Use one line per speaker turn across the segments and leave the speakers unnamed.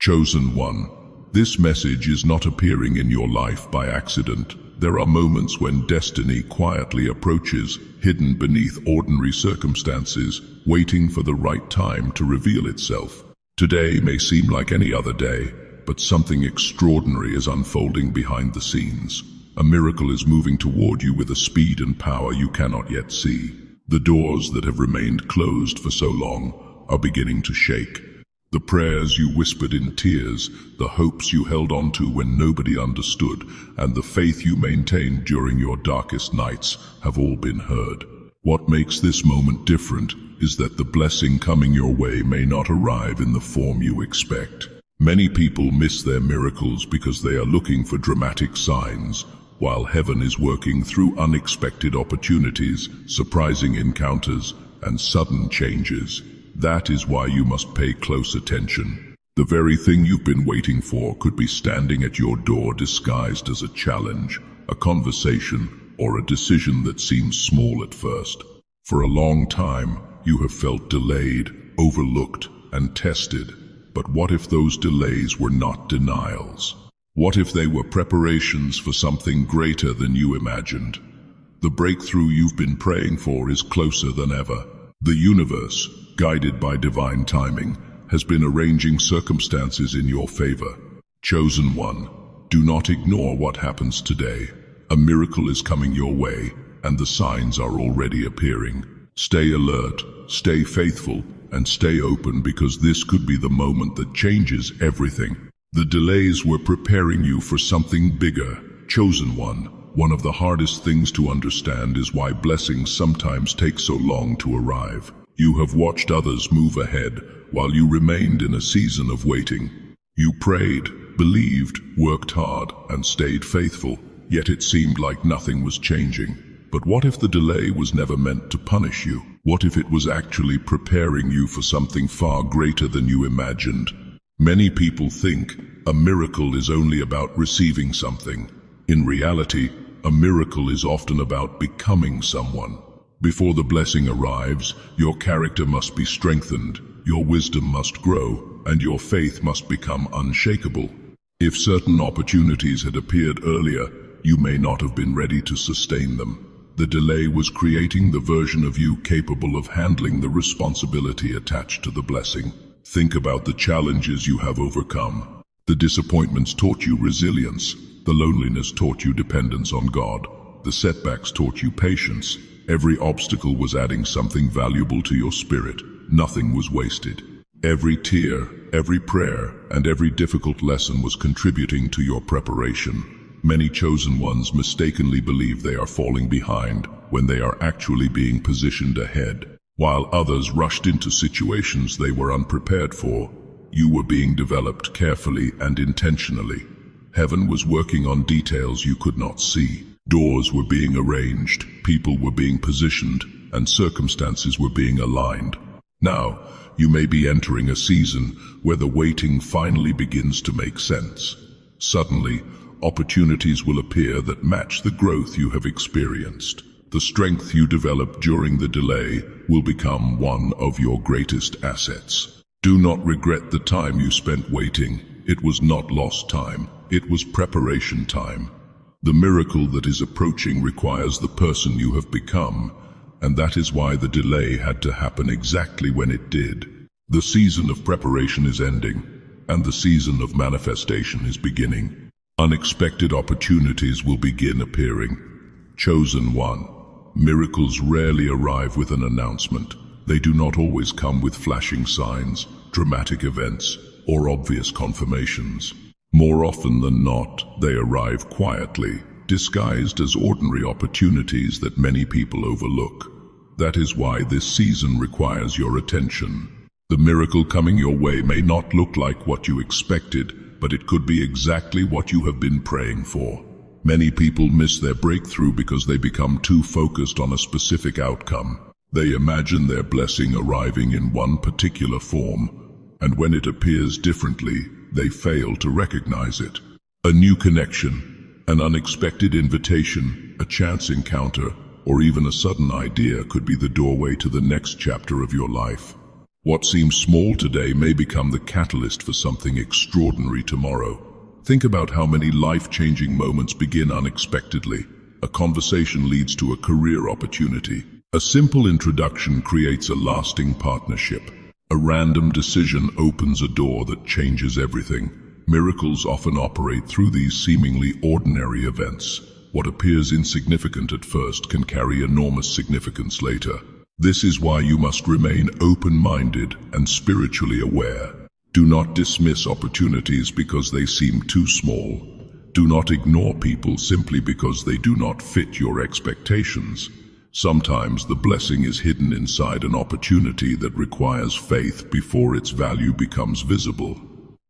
Chosen one, this message is not appearing in your life by accident. There are moments when destiny quietly approaches, hidden beneath ordinary circumstances, waiting for the right time to reveal itself. Today may seem like any other day, but something extraordinary is unfolding behind the scenes. A miracle is moving toward you with a speed and power you cannot yet see. The doors that have remained closed for so long are beginning to shake. The prayers you whispered in tears, the hopes you held on to when nobody understood, and the faith you maintained during your darkest nights have all been heard. What makes this moment different is that the blessing coming your way may not arrive in the form you expect. Many people miss their miracles because they are looking for dramatic signs, while heaven is working through unexpected opportunities, surprising encounters, and sudden changes. That is why you must pay close attention. The very thing you've been waiting for could be standing at your door disguised as a challenge, a conversation, or a decision that seems small at first. For a long time, you have felt delayed, overlooked, and tested. But what if those delays were not denials? What if they were preparations for something greater than you imagined? The breakthrough you've been praying for is closer than ever. The universe, guided by divine timing, has been arranging circumstances in your favor. Chosen one, do not ignore what happens today. A miracle is coming your way, and the signs are already appearing. Stay alert, stay faithful, and stay open, because this could be the moment that changes everything. The delays were preparing you for something bigger. Chosen one of the hardest things to understand is why blessings sometimes take so long to arrive. You have watched others move ahead while you remained in a season of waiting. You prayed, believed, worked hard, and stayed faithful, yet it seemed like nothing was changing. But what if the delay was never meant to punish you? What if it was actually preparing you for something far greater than you imagined? Many people think a miracle is only about receiving something. In reality, a miracle is often about becoming someone. Before the blessing arrives, your character must be strengthened, your wisdom must grow, and your faith must become unshakable. If certain opportunities had appeared earlier, you may not have been ready to sustain them. The delay was creating the version of you capable of handling the responsibility attached to the blessing. Think about the challenges you have overcome. The disappointments taught you resilience. The loneliness taught you dependence on God. The setbacks taught you patience. Every obstacle was adding something valuable to your spirit. Nothing was wasted. Every tear, every prayer, and every difficult lesson was contributing to your preparation. Many chosen ones mistakenly believe they are falling behind when they are actually being positioned ahead. While others rushed into situations they were unprepared for, you were being developed carefully and intentionally. Heaven was working on details you could not see. Doors were being arranged, people were being positioned, and circumstances were being aligned. Now, you may be entering a season where the waiting finally begins to make sense. Suddenly, opportunities will appear that match the growth you have experienced. The strength you developed during the delay will become one of your greatest assets. Do not regret the time you spent waiting. It was not lost time. It was preparation time. The miracle that is approaching requires the person you have become, and that is why the delay had to happen exactly when it did. The season of preparation is ending, and the season of manifestation is beginning. Unexpected opportunities will begin appearing. Chosen one, miracles rarely arrive with an announcement. They do not always come with flashing signs, dramatic events, or obvious confirmations. More often than not, they arrive quietly, disguised as ordinary opportunities that many people overlook. That is why this season requires your attention. The miracle coming your way may not look like what you expected, but it could be exactly what you have been praying for. Many people miss their breakthrough because they become too focused on a specific outcome. They imagine their blessing arriving in one particular form, and when it appears differently, they fail to recognize it. A new connection, an unexpected invitation, a chance encounter, or even a sudden idea could be the doorway to the next chapter of your life. What seems small today may become the catalyst for something extraordinary tomorrow. Think about how many life-changing moments begin unexpectedly. A conversation leads to a career opportunity. A simple introduction creates a lasting partnership. A random decision opens a door that changes everything. Miracles often operate through these seemingly ordinary events. What appears insignificant at first can carry enormous significance later. This is why you must remain open-minded and spiritually aware. Do not dismiss opportunities because they seem too small. Do not ignore people simply because they do not fit your expectations. Sometimes the blessing is hidden inside an opportunity that requires faith before its value becomes visible.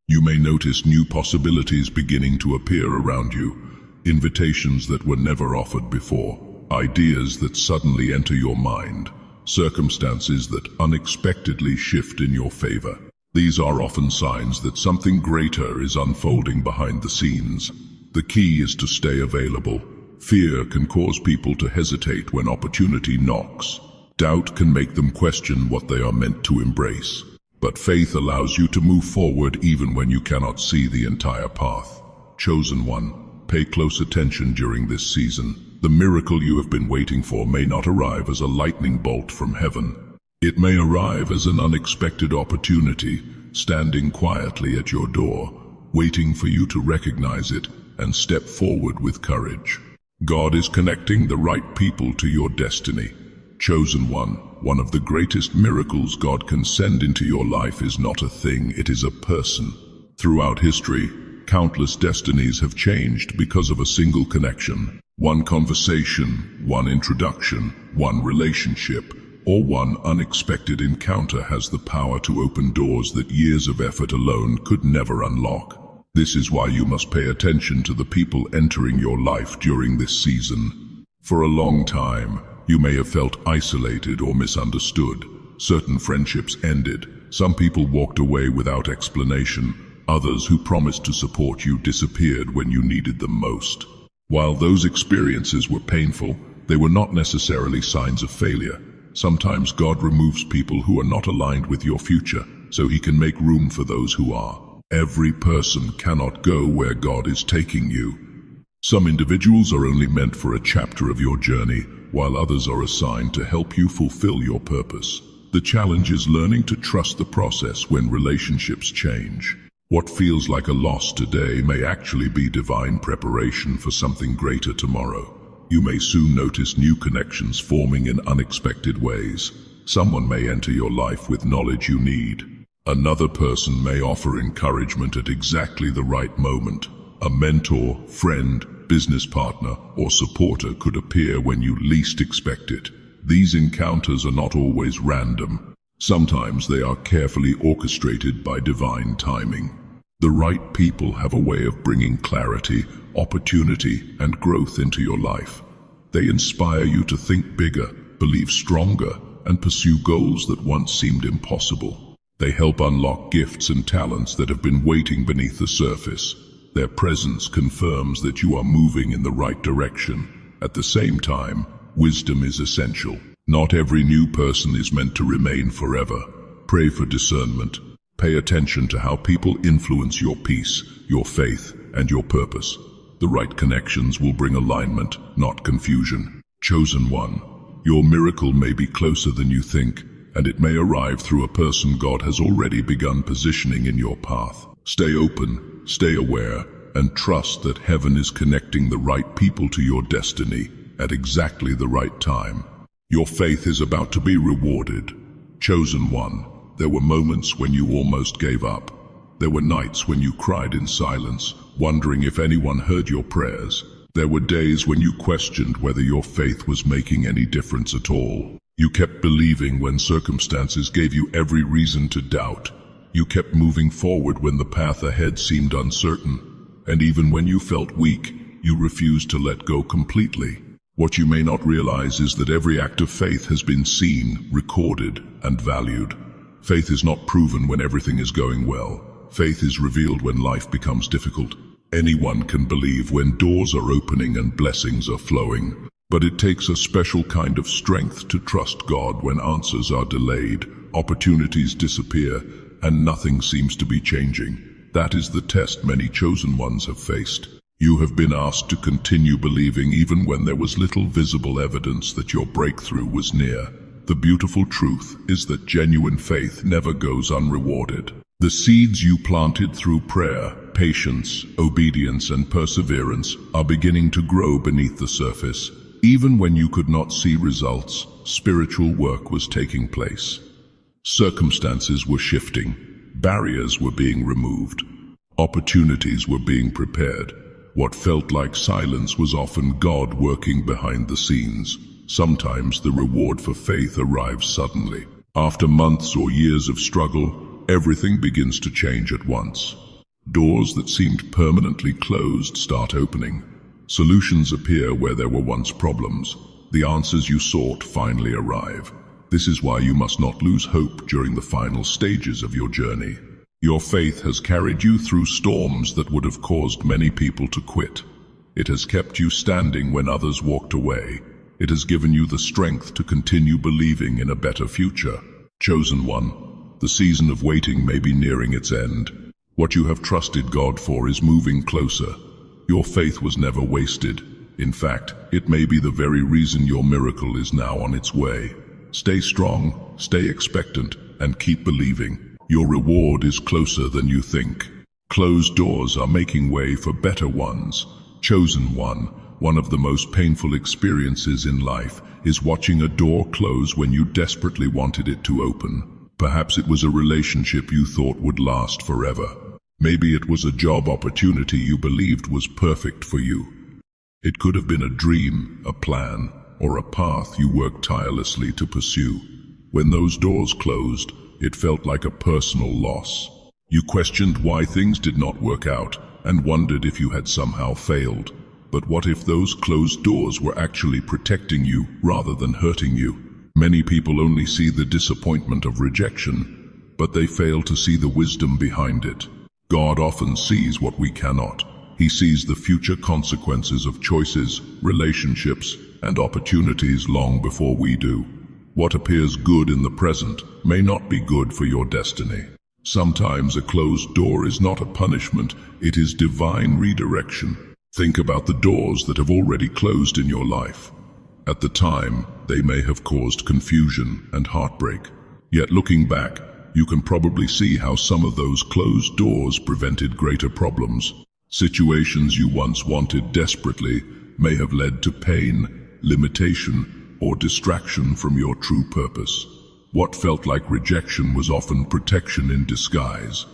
You may notice new possibilities beginning to appear around you, invitations that were never offered before, ideas that suddenly enter your mind, circumstances that unexpectedly shift in your favor. These are often signs that something greater is unfolding behind the scenes. The key is to stay available. Fear can cause people to hesitate when opportunity knocks. Doubt can make them question what they are meant to embrace. But faith allows you to move forward even when you cannot see the entire path. Chosen one, pay close attention during this season. The miracle you have been waiting for may not arrive as a lightning bolt from heaven. It may arrive as an unexpected opportunity, standing quietly at your door, waiting for you to recognize it and step forward with courage. God is connecting the right people to your destiny. Chosen one of the greatest miracles God can send into your life is not a thing, it is a person. Throughout history, countless destinies have changed because of a single connection. One conversation, one introduction, one relationship, or one unexpected encounter has the power to open doors that years of effort alone could never unlock. This is why you must pay attention to the people entering your life during this season. For a long time, you may have felt isolated or misunderstood. Certain friendships ended. Some people walked away without explanation. Others who promised to support you disappeared when you needed them most. While those experiences were painful, they were not necessarily signs of failure. Sometimes God removes people who are not aligned with your future, so He can make room for those who are. Every person cannot go where God is taking you. Some individuals are only meant for a chapter of your journey, while others are assigned to help you fulfill your purpose. The challenge is learning to trust the process when relationships change. What feels like a loss today may actually be divine preparation for something greater tomorrow. You may soon notice new connections forming in unexpected ways. Someone may enter your life with knowledge you need. Another person may offer encouragement at exactly the right moment. A mentor, friend, business partner, or supporter could appear when you least expect it. These encounters are not always random. Sometimes they are carefully orchestrated by divine timing. The right people have a way of bringing clarity, opportunity, and growth into your life. They inspire you to think bigger, believe stronger, and pursue goals that once seemed impossible. They help unlock gifts and talents that have been waiting beneath the surface. Their presence confirms that you are moving in the right direction. At the same time, wisdom is essential. Not every new person is meant to remain forever. Pray for discernment. Pay attention to how people influence your peace, your faith, and your purpose. The right connections will bring alignment, not confusion. Chosen one, your miracle may be closer than you think, and it may arrive through a person God has already begun positioning in your path. Stay open, stay aware, and trust that heaven is connecting the right people to your destiny at exactly the right time. Your faith is about to be rewarded. Chosen one, there were moments when you almost gave up. There were nights when you cried in silence, wondering if anyone heard your prayers. There were days when you questioned whether your faith was making any difference at all. You kept believing when circumstances gave you every reason to doubt. You kept moving forward when the path ahead seemed uncertain. And even when you felt weak, you refused to let go completely. What you may not realize is that every act of faith has been seen, recorded, and valued. Faith is not proven when everything is going well. Faith is revealed when life becomes difficult. Anyone can believe when doors are opening and blessings are flowing. But it takes a special kind of strength to trust God when answers are delayed opportunities disappear, and nothing seems to be changing. That is the test many chosen ones have faced. You have been asked to continue believing even when there was little visible evidence that your breakthrough was near. The beautiful truth is that genuine faith never goes unrewarded. The seeds you planted through prayer, patience, obedience, and perseverance are beginning to grow beneath the surface. Even when you could not see results, spiritual work was taking place. Circumstances were shifting. Barriers were being removed. Opportunities were being prepared. What felt like silence was often God working behind the scenes. Sometimes the reward for faith arrives suddenly. After months or years of struggle, everything begins to change at once. Doors that seemed permanently closed start opening. Solutions appear where there were once problems. The answers you sought finally arrive. This is why you must not lose hope during the final stages of your journey. Your faith has carried you through storms that would have caused many people to quit. It has kept you standing when others walked away. It has given you the strength to continue believing in a better future. Chosen one, the season of waiting may be nearing its end. What you have trusted God for is moving closer. Your faith was never wasted. In fact, it may be the very reason your miracle is now on its way. Stay strong, stay expectant, and keep believing. Your reward is closer than you think. Closed doors are making way for better ones. Chosen one of the most painful experiences in life is watching a door close when you desperately wanted it to open. Perhaps it was a relationship you thought would last forever. Maybe it was a job opportunity you believed was perfect for you. It could have been a dream, a plan, or a path you worked tirelessly to pursue. When those doors closed, it felt like a personal loss. You questioned why things did not work out and wondered if you had somehow failed. But what if those closed doors were actually protecting you rather than hurting you? Many people only see the disappointment of rejection, but they fail to see the wisdom behind it. God often sees what we cannot. He sees the future consequences of choices, relationships, and opportunities long before we do. What appears good in the present may not be good for your destiny. Sometimes a closed door is not a punishment, it is divine redirection. Think about the doors that have already closed in your life. At the time, they may have caused confusion and heartbreak. Yet looking back, you can probably see how some of those closed doors prevented greater problems. Situations you once wanted desperately may have led to pain, limitation, or distraction from your true purpose. What felt like rejection was often protection in disguise.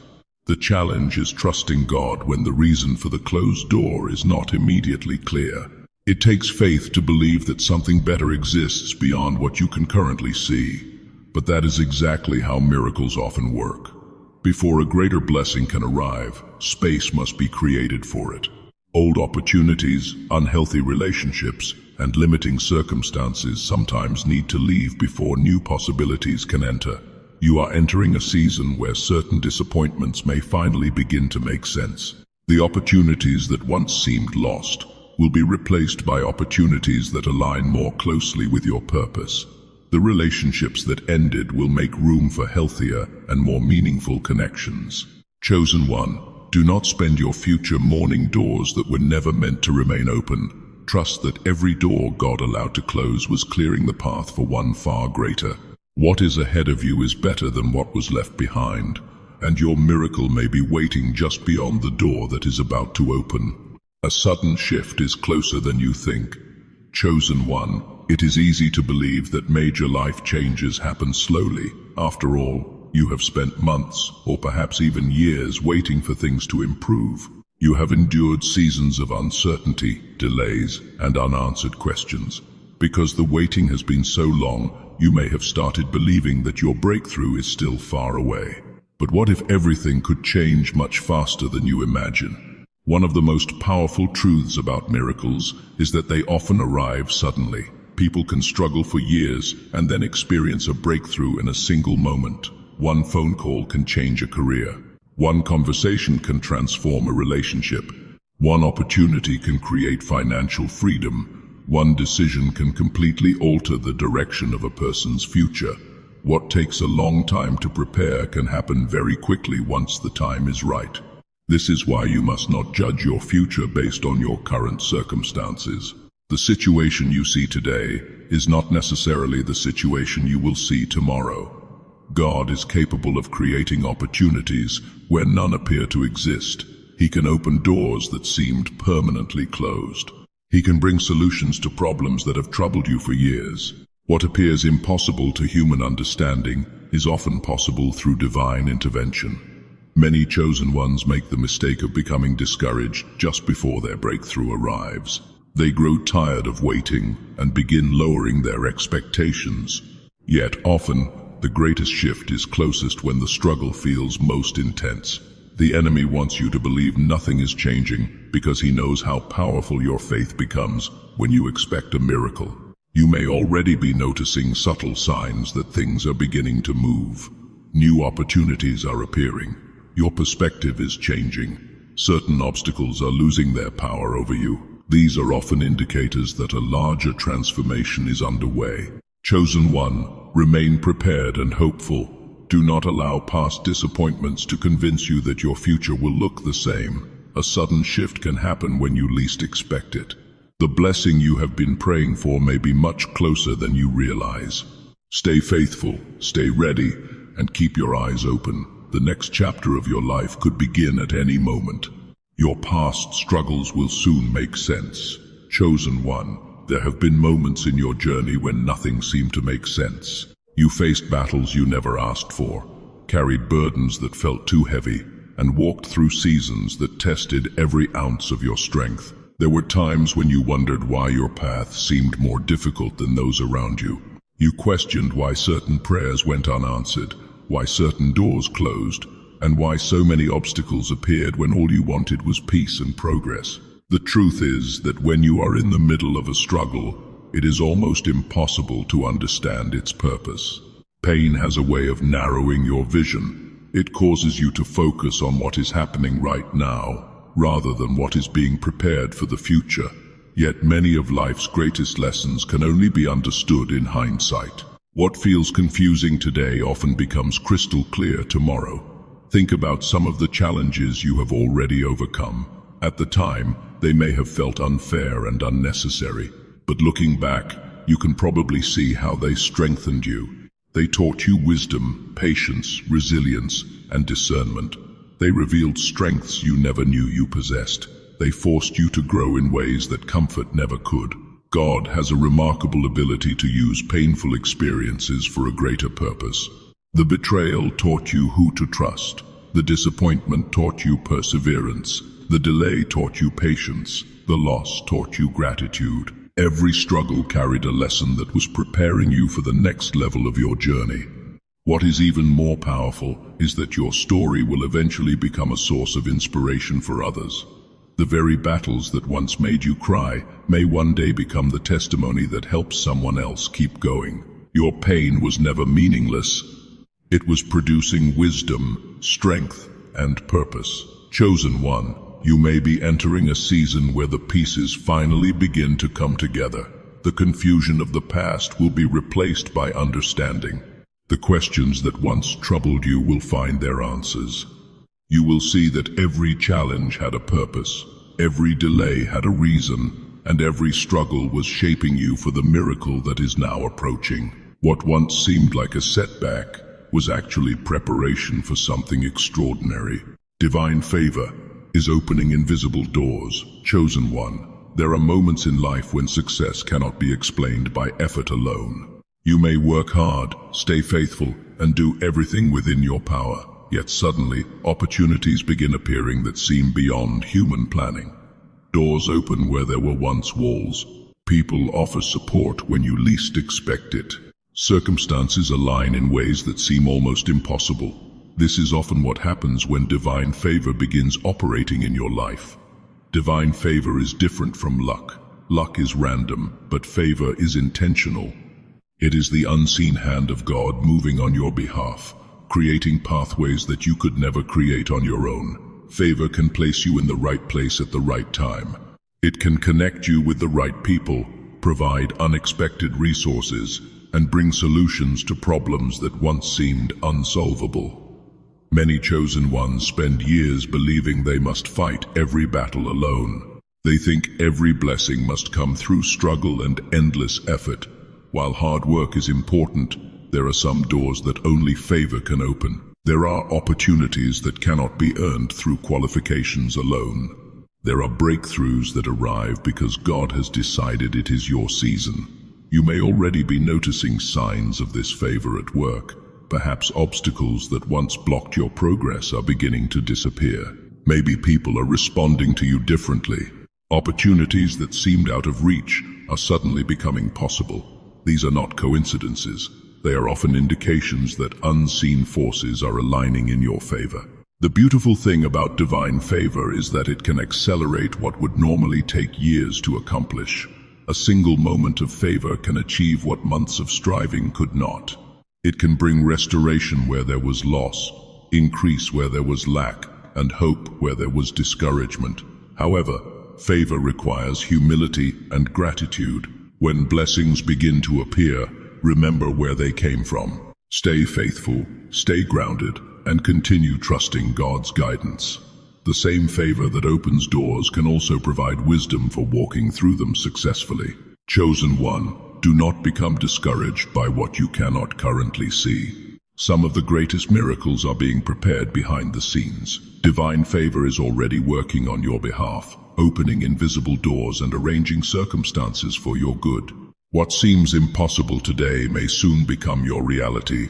The challenge is trusting God when the reason for the closed door is not immediately clear. It takes faith to believe that something better exists beyond what you can currently see. But that is exactly how miracles often work. Before a greater blessing can arrive, space must be created for it. Old opportunities, unhealthy relationships, and limiting circumstances sometimes need to leave before new possibilities can enter. You are entering a season where certain disappointments may finally begin to make sense. The opportunities that once seemed lost will be replaced by opportunities that align more closely with your purpose. The relationships that ended will make room for healthier and more meaningful connections. Chosen one, do not spend your future mourning doors that were never meant to remain open. Trust that every door God allowed to close was clearing the path for one far greater. What is ahead of you is better than what was left behind, and your miracle may be waiting just beyond the door that is about to open. A sudden shift is closer than you think. Chosen one, it is easy to believe that major life changes happen slowly. After all, you have spent months, or perhaps even years, waiting for things to improve. You have endured seasons of uncertainty, delays, and unanswered questions. Because the waiting has been so long, you may have started believing that your breakthrough is still far away. But what if everything could change much faster than you imagine? One of the most powerful truths about miracles is that they often arrive suddenly. People can struggle for years and then experience a breakthrough in a single moment. One phone call can change a career. One conversation can transform a relationship. One opportunity can create financial freedom. One decision can completely alter the direction of a person's future. What takes a long time to prepare can happen very quickly once the time is right. This is why you must not judge your future based on your current circumstances. The situation you see today is not necessarily the situation you will see tomorrow. God is capable of creating opportunities where none appear to exist. He can open doors that seemed permanently closed. He can bring solutions to problems that have troubled you for years. What appears impossible to human understanding is often possible through divine intervention. Many chosen ones make the mistake of becoming discouraged just before their breakthrough arrives. They grow tired of waiting and begin lowering their expectations. Yet often, the greatest shift is closest when the struggle feels most intense. The enemy wants you to believe nothing is changing because he knows how powerful your faith becomes when you expect a miracle. You may already be noticing subtle signs that things are beginning to move. New opportunities are appearing. Your perspective is changing. Certain obstacles are losing their power over you. These are often indicators that a larger transformation is underway. Chosen one, remain prepared and hopeful. Do not allow past disappointments to convince you that your future will look the same. A sudden shift can happen when you least expect it. The blessing you have been praying for may be much closer than you realize. Stay faithful, stay ready, and keep your eyes open. The next chapter of your life could begin at any moment. Your past struggles will soon make sense. Chosen one, there have been moments in your journey when nothing seemed to make sense. You faced battles you never asked for, carried burdens that felt too heavy, and walked through seasons that tested every ounce of your strength. There were times when you wondered why your path seemed more difficult than those around you. You questioned why certain prayers went unanswered, why certain doors closed, and why so many obstacles appeared when all you wanted was peace and progress. The truth is that when you are in the middle of a struggle, it is almost impossible to understand its purpose. Pain has a way of narrowing your vision. It causes you to focus on what is happening right now, rather than what is being prepared for the future. Yet many of life's greatest lessons can only be understood in hindsight. What feels confusing today often becomes crystal clear tomorrow. Think about some of the challenges you have already overcome. At the time, they may have felt unfair and unnecessary, but looking back, you can probably see how they strengthened you. They taught you wisdom, patience, resilience, and discernment. They revealed strengths you never knew you possessed. They forced you to grow in ways that comfort never could. God has a remarkable ability to use painful experiences for a greater purpose. The betrayal taught you who to trust. The disappointment taught you perseverance. The delay taught you patience. The loss taught you gratitude. Every struggle carried a lesson that was preparing you for the next level of your journey. What is even more powerful is that your story will eventually become a source of inspiration for others. The very battles that once made you cry may one day become the testimony that helps someone else keep going. Your pain was never meaningless. It was producing wisdom, strength, and purpose. Chosen one, you may be entering a season where the pieces finally begin to come together. The confusion of the past will be replaced by understanding. The questions that once troubled you will find their answers. You will see that every challenge had a purpose, every delay had a reason, and every struggle was shaping you for the miracle that is now approaching. What once seemed like a setback was actually preparation for something extraordinary. Divine favor is opening invisible doors. Chosen one, there are moments in life when success cannot be explained by effort alone. You may work hard, stay faithful, and do everything within your power. Yet suddenly, opportunities begin appearing that seem beyond human planning. Doors open where there were once walls. People offer support when you least expect it. Circumstances align in ways that seem almost impossible. This is often what happens when divine favor begins operating in your life. Divine favor is different from luck. Luck is random, but favor is intentional. It is the unseen hand of God moving on your behalf, creating pathways that you could never create on your own. Favor can place you in the right place at the right time. It can connect you with the right people, provide unexpected resources, and bring solutions to problems that once seemed unsolvable. Many chosen ones spend years believing they must fight every battle alone. They think every blessing must come through struggle and endless effort. While hard work is important, there are some doors that only favor can open. There are opportunities that cannot be earned through qualifications alone. There are breakthroughs that arrive because God has decided it is your season. You may already be noticing signs of this favor at work. Perhaps obstacles that once blocked your progress are beginning to disappear. Maybe people are responding to you differently. Opportunities that seemed out of reach are suddenly becoming possible. These are not coincidences. They are often indications that unseen forces are aligning in your favor. The beautiful thing about divine favor is that it can accelerate what would normally take years to accomplish. A single moment of favor can achieve what months of striving could not. It can bring restoration where there was loss, increase where there was lack, and hope where there was discouragement. However, favor requires humility and gratitude. When blessings begin to appear, remember where they came from. Stay faithful, stay grounded, and continue trusting God's guidance. The same favor that opens doors can also provide wisdom for walking through them successfully. Chosen one, do not become discouraged by what you cannot currently see. Some of the greatest miracles are being prepared behind the scenes. Divine favor is already working on your behalf, opening invisible doors and arranging circumstances for your good. What seems impossible today may soon become your reality,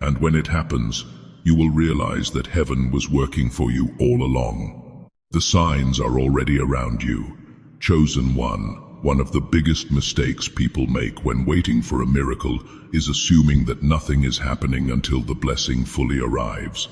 and when it happens, you will realize that heaven was working for you all along. The signs are already around you. Chosen one. One of the biggest mistakes people make when waiting for a miracle is assuming that nothing is happening until the blessing fully arrives.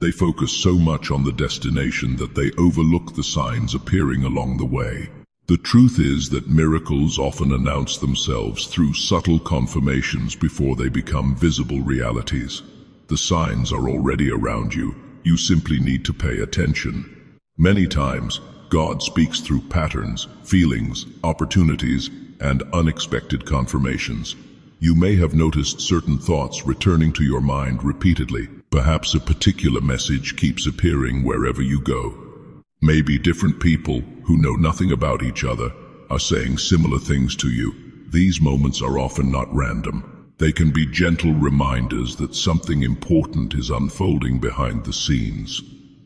They focus so much on the destination that they overlook the signs appearing along the way. The truth is that miracles often announce themselves through subtle confirmations before they become visible realities. The signs are already around you. You simply need to pay attention. Many times, God speaks through patterns, feelings, opportunities, and unexpected confirmations. You may have noticed certain thoughts returning to your mind repeatedly. Perhaps a particular message keeps appearing wherever you go. Maybe different people who know nothing about each other are saying similar things to you. These moments are often not random. They can be gentle reminders that something important is unfolding behind the scenes.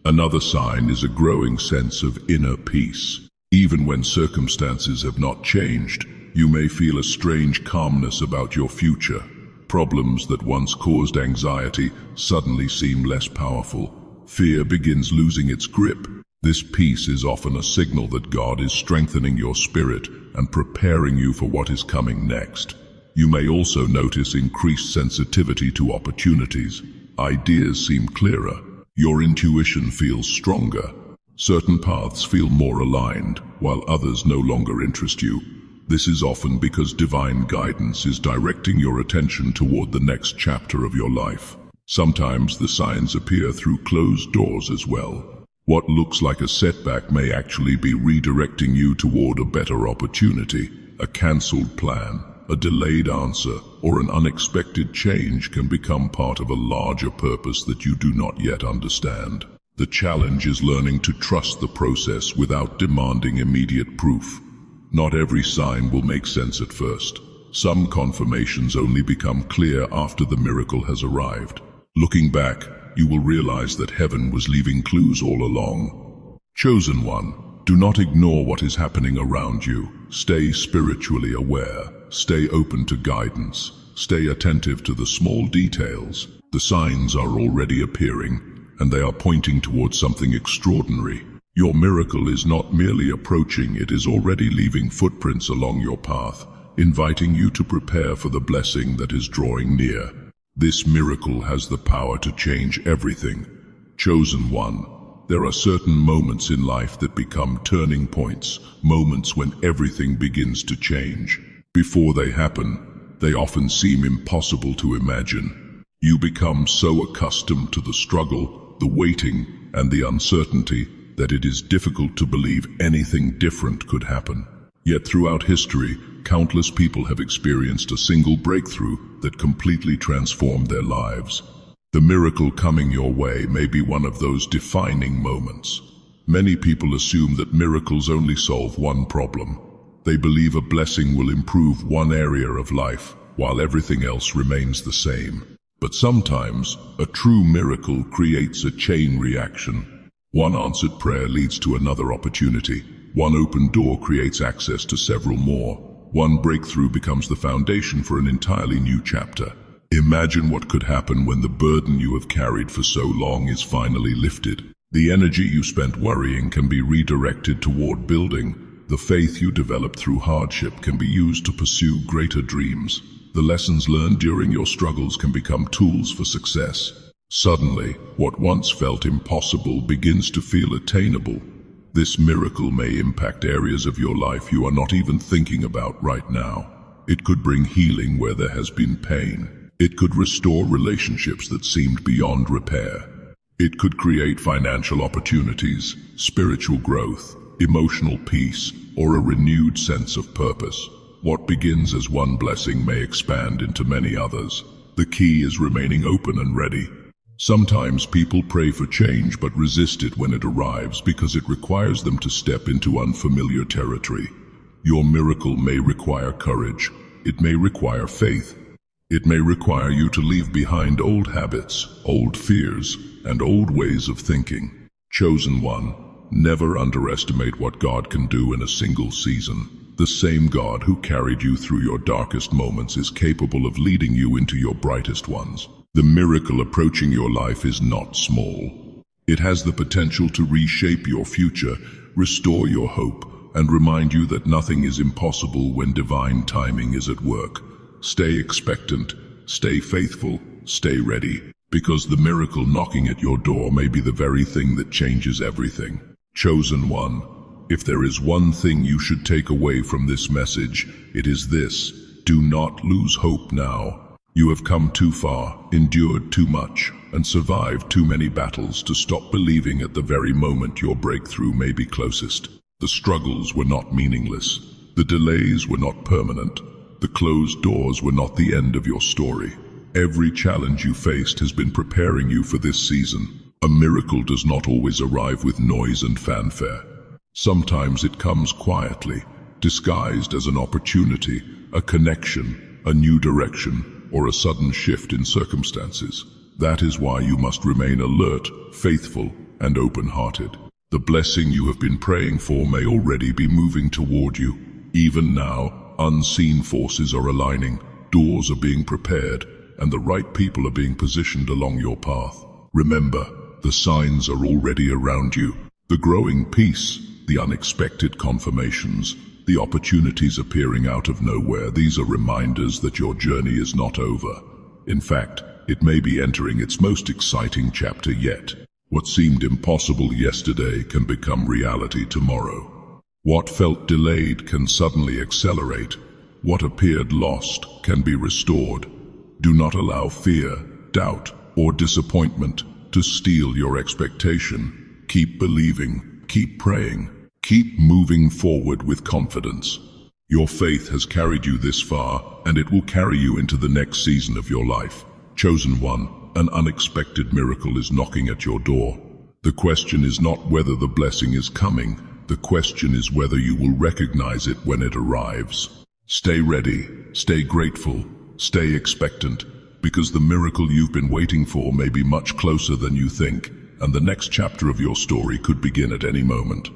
Another sign is a growing sense of inner peace. Even when circumstances have not changed, you may feel a strange calmness about your future. Problems that once caused anxiety suddenly seem less powerful. Fear begins losing its grip. This peace is often a signal that God is strengthening your spirit and preparing you for what is coming next. You may also notice increased sensitivity to opportunities. Ideas seem clearer. Your intuition feels stronger. Certain paths feel more aligned, while others no longer interest you. This is often because divine guidance is directing your attention toward the next chapter of your life. Sometimes the signs appear through closed doors as well. What looks like a setback may actually be redirecting you toward a better opportunity. A cancelled plan, a delayed answer, or an unexpected change can become part of a larger purpose that you do not yet understand. The challenge is learning to trust the process without demanding immediate proof. Not every sign will make sense at first. Some confirmations only become clear after the miracle has arrived. Looking back, you will realize that heaven was leaving clues all along. Chosen one, do not ignore what is happening around you. Stay spiritually aware. Stay open to guidance. Stay attentive to the small details. The signs are already appearing, and they are pointing towards something extraordinary. Your miracle is not merely approaching, it is already leaving footprints along your path, inviting you to prepare for the blessing that is drawing near. This miracle has the power to change everything. Chosen one, there are certain moments in life that become turning points, moments when everything begins to change. Before they happen, they often seem impossible to imagine. You become so accustomed to the struggle, the waiting, and the uncertainty that it is difficult to believe anything different could happen. Yet throughout history, countless people have experienced a single breakthrough, that completely transformed their lives. The miracle coming your way may be one of those defining moments. Many people assume that miracles only solve one problem. They believe a blessing will improve one area of life, while everything else remains the same. But sometimes, a true miracle creates a chain reaction. One answered prayer leads to another opportunity. One open door creates access to several more. One breakthrough becomes the foundation for an entirely new chapter. Imagine what could happen when the burden you have carried for so long is finally lifted. The energy you spent worrying can be redirected toward building. The faith you developed through hardship can be used to pursue greater dreams. The lessons learned during your struggles can become tools for success. Suddenly, what once felt impossible begins to feel attainable. This miracle may impact areas of your life you are not even thinking about right now. It could bring healing where there has been pain. It could restore relationships that seemed beyond repair. It could create financial opportunities, spiritual growth, emotional peace, or a renewed sense of purpose. What begins as one blessing may expand into many others. The key is remaining open and ready. Sometimes people pray for change but resist it when it arrives because it requires them to step into unfamiliar territory. Your miracle may require courage. It may require faith. It may require you to leave behind old habits, old fears, and old ways of thinking. Chosen one, never underestimate what God can do in a single season. The same God who carried you through your darkest moments is capable of leading you into your brightest ones. The miracle approaching your life is not small. It has the potential to reshape your future, restore your hope, and remind you that nothing is impossible when divine timing is at work. Stay expectant, stay faithful, stay ready, because the miracle knocking at your door may be the very thing that changes everything. Chosen one, if there is one thing you should take away from this message, it is this: do not lose hope now. You have come too far, endured too much, and survived too many battles to stop believing at the very moment your breakthrough may be closest. The struggles were not meaningless. The delays were not permanent. The closed doors were not the end of your story. Every challenge you faced has been preparing you for this season. A miracle does not always arrive with noise and fanfare. Sometimes it comes quietly, disguised as an opportunity, a connection, a new direction, or a sudden shift in circumstances. That is why you must remain alert, faithful, and open-hearted. The blessing you have been praying for may already be moving toward you. Even now, unseen forces are aligning, doors are being prepared, and the right people are being positioned along your path. Remember, the signs are already around you. The growing peace, the unexpected confirmations, the opportunities appearing out of nowhere, these are reminders that your journey is not over. In fact, it may be entering its most exciting chapter yet. What seemed impossible yesterday can become reality tomorrow. What felt delayed can suddenly accelerate. What appeared lost can be restored. Do not allow fear, doubt, or disappointment to steal your expectation. Keep believing, keep praying, keep moving forward with confidence. Your faith has carried you this far, and it will carry you into the next season of your life. Chosen one, an unexpected miracle is knocking at your door. The question is not whether the blessing is coming. The question is whether you will recognize it when it arrives. Stay ready, stay grateful, stay expectant, because the miracle you've been waiting for may be much closer than you think, and the next chapter of your story could begin at any moment.